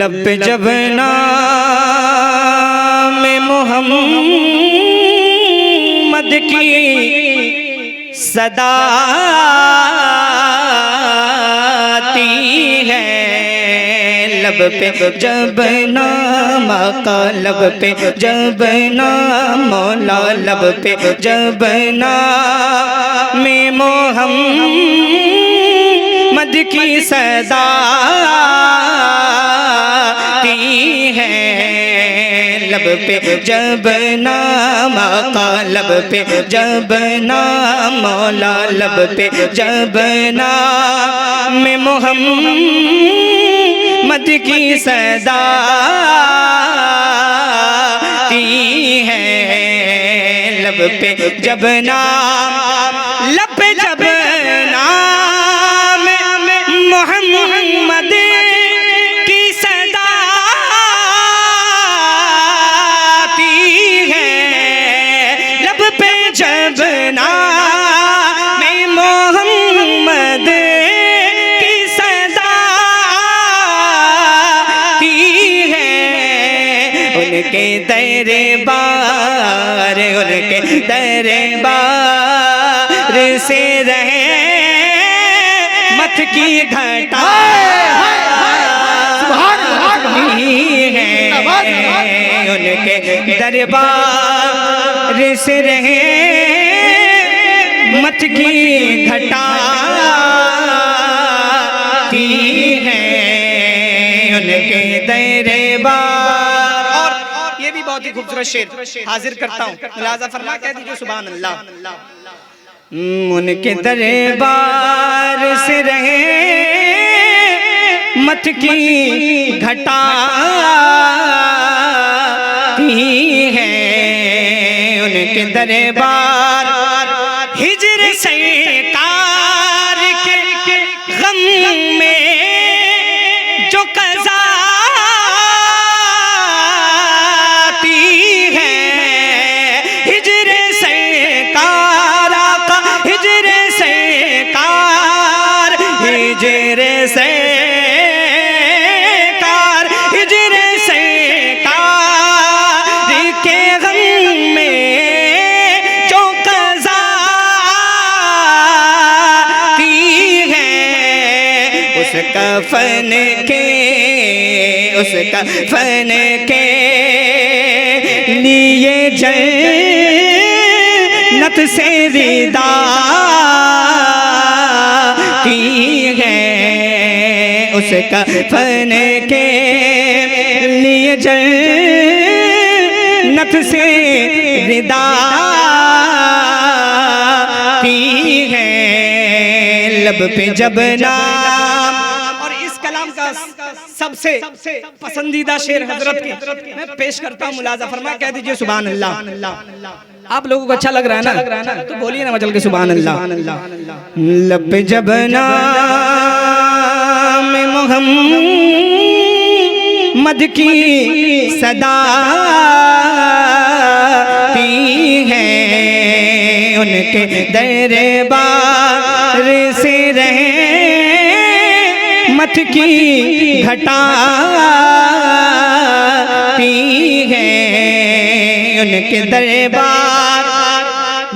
लब पे जब नाम मोहम्मद की सदा आती है, लब पे जब नाम आका, लब पे जब नाम मौला, लब पे जब नाम मोहम्मद की सदा है, लब पे जब नाम आका, लब पे जब नाम मौला, लब पे जब नाम मोहम्मद की सदा है, लब पे जब नाम, लब पे जब नाम मोहम्मद जब नाम मोहम्मद की सदा आती है, उनके दरबार, उनके दरबार से रहे मत की घटा है, उनके दरबार से रहे मत की घटा की है, उनके दरबार। और ये भी बहुत ही खूबसूरत शेर हाजिर करता हूँ, मुलाजा फरमा कह दीजिए सुभान अल्लाह। उनके दरबार से रहे मत की घटा है, उनके दरबार हिजर सरकार के गम में जो कज़ा आती है, हिजर सरकार का, हिजर सरकार, हिजर सरकार, हिजर सरकार के गम में जो कज़ा आती है, उसका फन के, उसका फन के लिए जन्नत से विदा की है, उसका फन के लिए जन्नत से विदा की है, लब पे जब नाम। और इस कलाम का सबसे पसंदीदा शेर हजरत के मैं पेश करता हूँ, मुलाजा फरमा कह दीजिए सुभान अल्लाह। आप लोगों को अच्छा लग रहा है ना, तो बोलिए ना मचल के सुभान अल्लाह। लब पे जब नाम मोहम्मद की सदा है, उनके दरबार से रहे मत की घटा है, उनके दरबार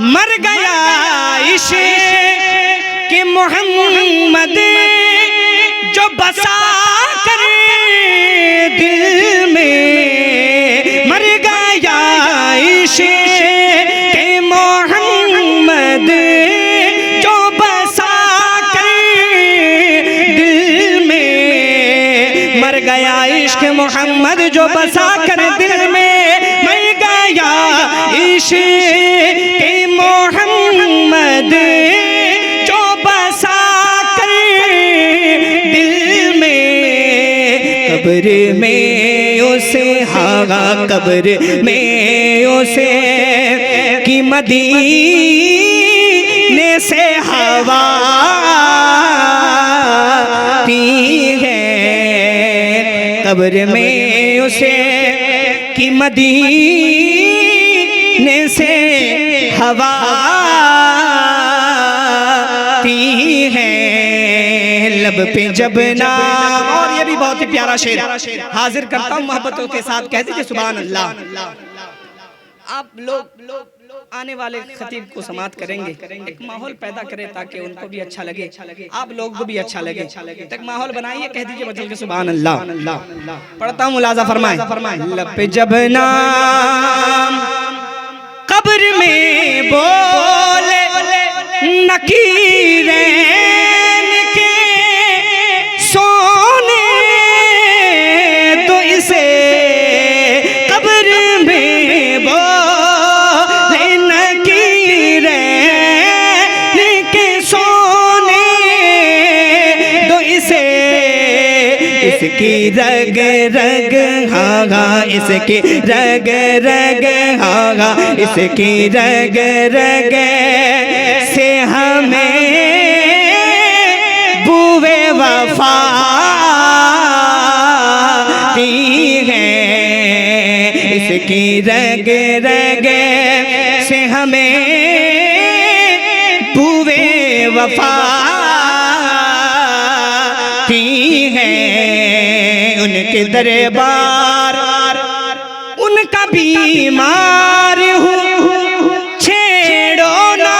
मर गया इश्क़ के मोहम्मद जो बसा कर दिल में, मर गया इश्क़ के मोहम्मद जो बसा कर दिल में, मर गया इश्क़ मोहम्मद जो बसा कर दिल में, मर गया इश्क़ के मोहम्मद जो बसा कर दिल में, कब्र में उसे हागा, कब्र में उसे की मदीने से हवा आती है, कब्र में उसे की मदीने से हवा आती है, लब पे जब नाम। और ये भी भी बहुत ही प्यारा शेर हाजिर करता हूँ मोहब्बतों के साथ, कह दीजिए सुभान अल्लाह। आप लोग आने वाले खतीब को समात करेंगे, एक माहौल पैदा करें ताकि उनको भी अच्छा लगे, आप लोग को भी अच्छा लगे, एक माहौल बनाइए, कह दीजिए बदल के सुभान अल्लाह। पढ़ता हूँ, मुलाजा फरमाए। लब पे जब नाम कब्र में बोले नकीरैन के सोने तो इसे कब्र में बोले नकीरैन के सोने तो इसे इसकी रग रग हागा, इसकी रग रग हागा, इसकी रग रग से हमें बुवे वफा दी है, इसकी रग रग से हमें बुवे वफा दी है। उनके दरबार उनका बीमार हूँ, छेड़ो ना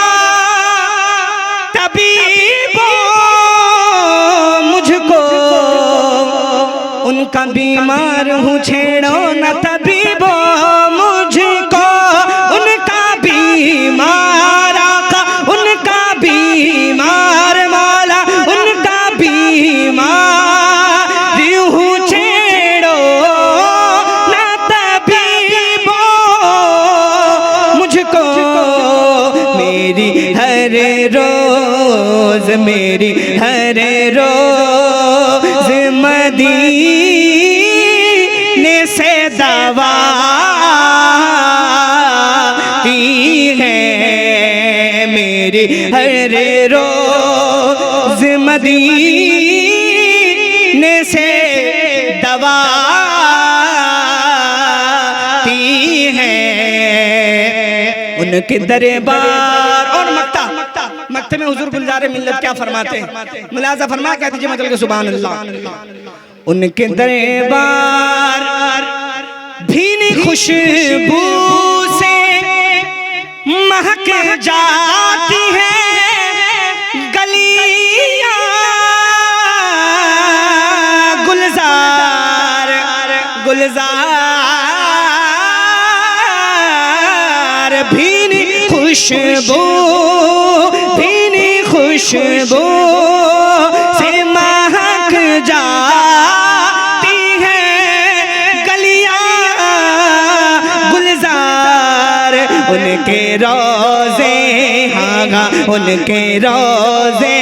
तबीबो मुझको, उनका बीमार हूँ, छेड़ो ना तबीबो मुझको, उनका बीमार आका, उनका बीमार मौला, उनका बीमार हूँ, छेड़ो ना तबीबो मुझको, मेरी हर रोज, मेरी हर रोज मदीने से दवा दी है, मेरी हर रोज मदीने से दवा दी है। उनके दरबार और मक्ते में हुजूर गुलजार मिल्लत क्या फरमाते हैं, मुलाजा फरमा, कह दीजिए मतलब के सुभान अल्लाह। उनके दरबार भीनी खुशबू से महक जाती है गलियां, गुलजार गुलजार भीनी खुशबू, भीनी खुशबू से महक जाती है गलियां, गुलजार उनके रोज़े हागा, उनके रोज़े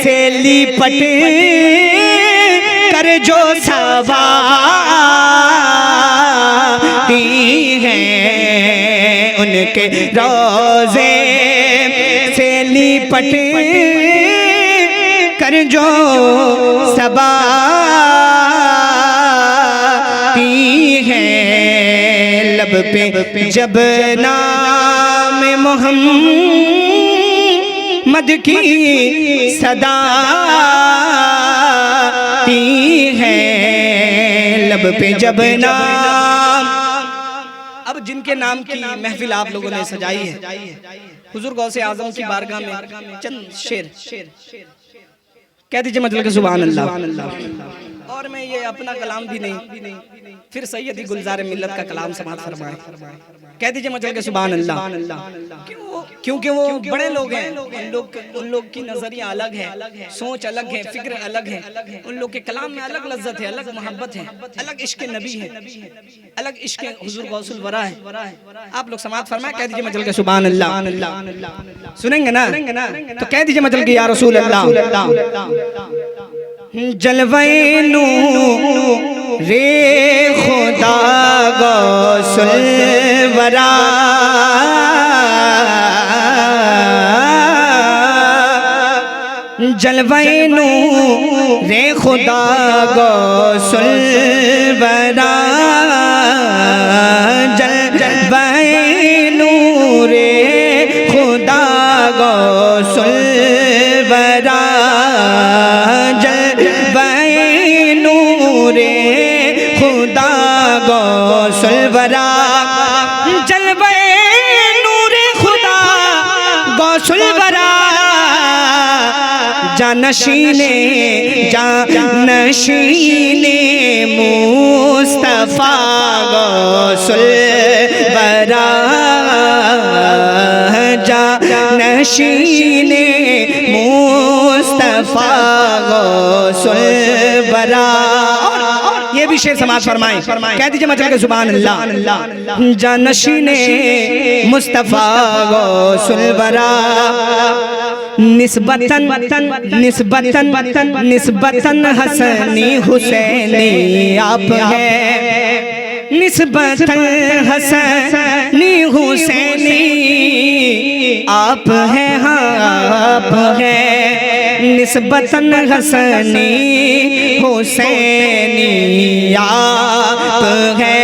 से लिपट कर जो सवाती है, उनके रोज़े से लिपट कर जो सवाती है। लब पे जब नाम मोहम्मद की सदा ती है, लब पे जब नाम। अब जिनके नाम की महफिल आप लोगों ने सजाई है, हुजूर गौसे आजम की बारगाह में चंद शेर कह दीजिए मतलब के सुभान अल्लाह। और मैं ये अपना कलाम भी नहीं, फिर सैयदी गुलजार मिल्लत का कलाम समात फरमाए, कह दीजिए मतलब के सुभान अल्लाह। क्योंकि वो बड़े लोग हैं, उन लोग की नजरिया अलग है, सोच अलग है, फिक्र अलग है, उन लोग के कलाम में अलग लज्जत है, अलग मोहब्बत है, अलग इश्क नबी है, अलग इश्क हुजूर गौसुल वरा है। आप लोग समात फरमाए, कह दीजिए मतलब के सुभान अल्लाह। सुनेंगे ना तो कह दीजिए मतलब कि या रसूल अल्लाह। जलवे रे खुदा गौसुल वरा, जलवे रे खुदा गौसुल वरा, जलवे रे खुदा गौसुल वरा, जलवे गौसुलवरा, जलवे नूरे खुदा गौसुलवरा, जानशीने मुस्तफा गौसुलवरा, जानशीने मुस्तफा गौसुलवरा। ये भी शेर समाज फरमाएं, कह दीजिए मतलब के सुभान अल्लाह। जानशीने मुस्तफा गौसुलवरा, निस्बतन निस्बतन निस्बतन हसनी हुसैनी आप है, निस्बतन हसनी हुसैनी आप है, हाँ आप है, निस्बतन हसनी हुसैनी आप है,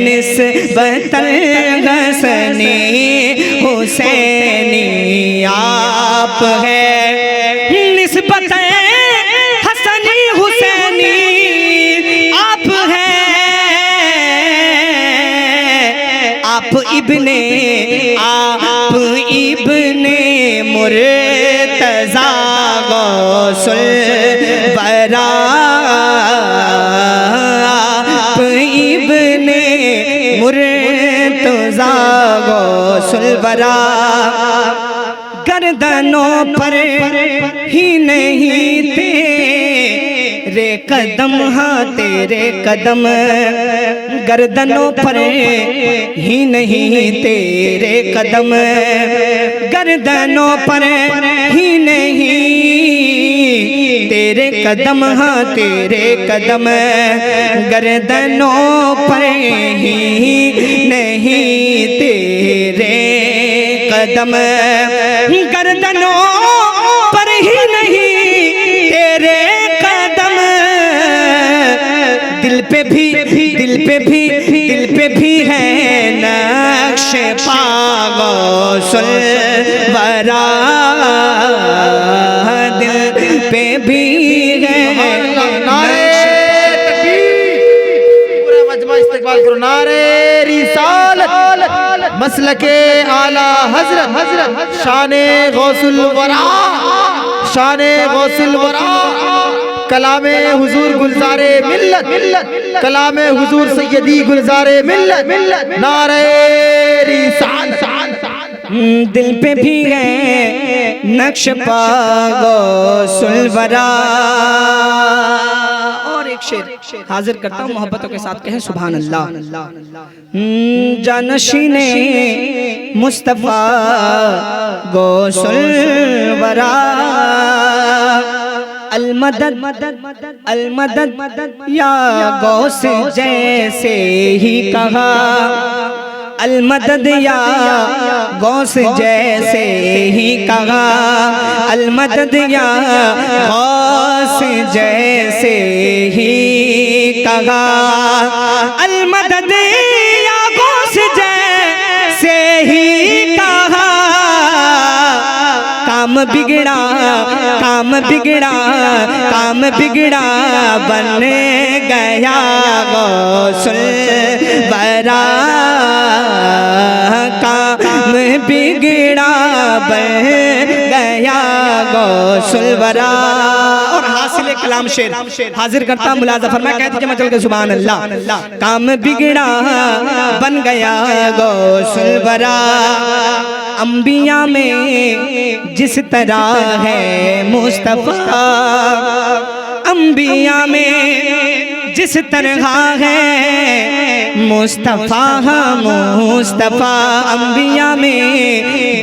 निस्बतन हसनी हुसैनी आप है, निस्बतन हसनी हुसैनी आप है, आप इब्ने मुर्तज़ा गौसुलवरा, आप इब्ने मुर्तज़ा गौसुलवरा, गर्दनों पर ही नहीं तेरे कदम, हाँ तेरे कदम, गर्दनों पर ही नहीं तेरे कदम, गर्दनों पर ही नहीं तेरे कदम, हाँ तेरे कदम, गर्दनों पर ही नहीं तेरे कदम, गर्दनों पर ही नहीं तेरे कदम, दिल पे भी है नक्श पा गौसुलवरा, दिल पे भी है। नारे पूरा मजमा इस्तेमाल करो, नारे रिसालत, मसलके आला हजरत, शाने गौसुलवरा, शाने गौसुलवरा, कलामे हुजूर गुलजारे मिल्लत, कलामे हुजूर सैयदी गुलजारे मिल्लत, नारे रिसालत। दिल पे भी है नक्श पा गौसुलवरा। और एक शेर हाजिर करता हूँ, मोहब्बतों के साथ कहें सुभान अल्लाह। जानशीने मुस्तफा गौसुलवरा, अलमदद अलमदद या गौस जैसे ही कहा, अलमदद या गौस जैसे ही कहा, अलमदद या गौस जैसे ही कहा, अलमदद या गौस जैसे ही कहा, काम बिगड़ा काम बिगड़ा काम बिगड़ा बन गया गौसुलवरा, काम बिगड़ा बन गया गौसुलवरा। और हासिल कलाम शेर हाजिर करता मुलाजा फरमा, कहते हैं चल के सुभान अल्लाह। काम बिगड़ा बन गया गौसुलवरा, अंबिया में जिस तरह है मुस्तफा, अंबिया में जिस तरह है मुस्तफा, मुस्तफा अंबिया में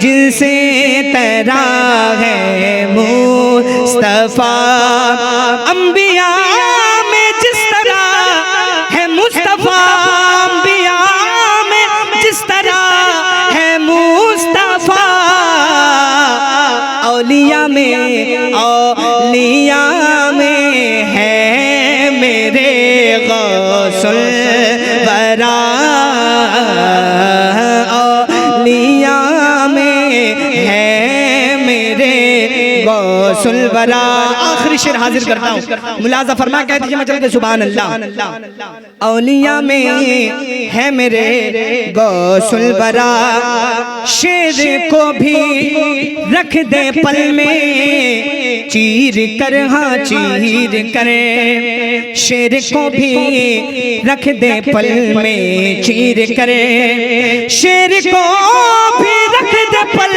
जिस तरह है मुस्तफा, अंबिया में जिस तरह है मुस्तफा, अंबिया में जिस तरह है मुस्तफा, औलिया में है मेरे गौसुलवरा, औलिया में है मेरे गौसुलवरा। आखिरी आखिरी शेर हाजिर करता हूँ, मुलाजा फरमा, कह दीजिए मचल के सुभान अल्लाह। औलिया में है मेरे गौसुल बरा, शेर को भी रख दे पल में चीर कर, हाँ चीर करे, शेर को भी रख दे पल में चीर करे, शेर को भी रख दे पल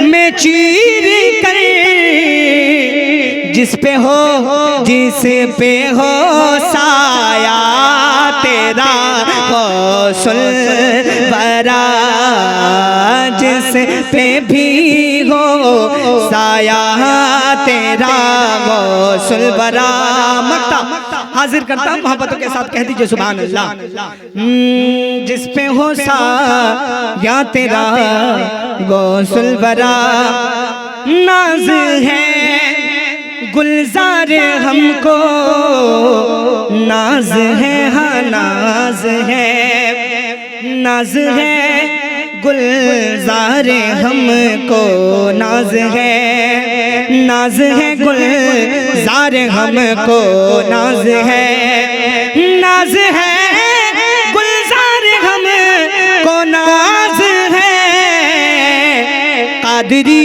में चीर करे, जिस पे हो साया तेरा गौसुल बरा, जिस पे भी हो साया तेरा गौसुल बरा। मक्ता हाजिर करता हूँ मोहब्बतों के साथ, कह दीजिए सुभान अल्लाह। जिस पे हो साया तेरा गौसुल बरा, नाज है गुलजार हमको, नाज है, हाँ नाज है, नाज है गुलजार हमको, नाज है, नाज है गुलजार हमको, नाज है, नाज है गुलजार हमको, नाज है, कादरी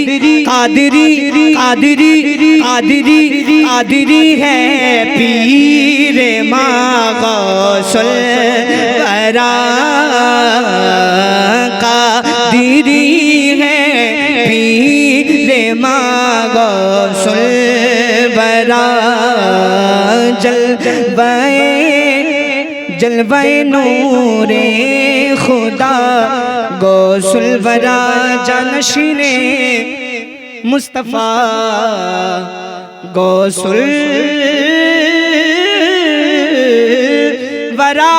कादरी कादरी कादरी कादरी है पीर माँ गौसुल बरा, कादरी है पीर माँ गौसुल बरा, जलवाए नूरे खुदा गौसुल बरा, जानशीने मुस्तफा गौसुल बरा।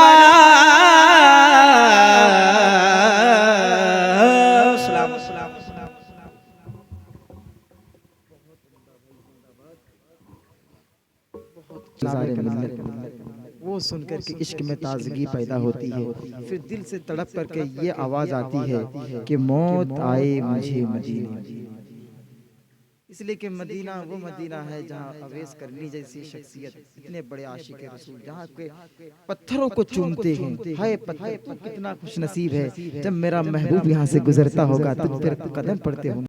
वो सुनकर के इश्क में ताजगी पैदा होती है, फिर दिल से तड़प करके ये आवाज आती है कि मौत आए मुझे मदीने। इसलिए कि मदीना वो मदीना है जहाँ अवैस करनी जैसी शख्सियत, इतने बड़े आशिक रसूल जहाँ के पत्थरों को चूमते हैं। हाय पत्थर कितना खुश नसीब है जब मेरा महबूब यहाँ से गुजरता होगा, तुझ पर कदम पड़ते होंगे।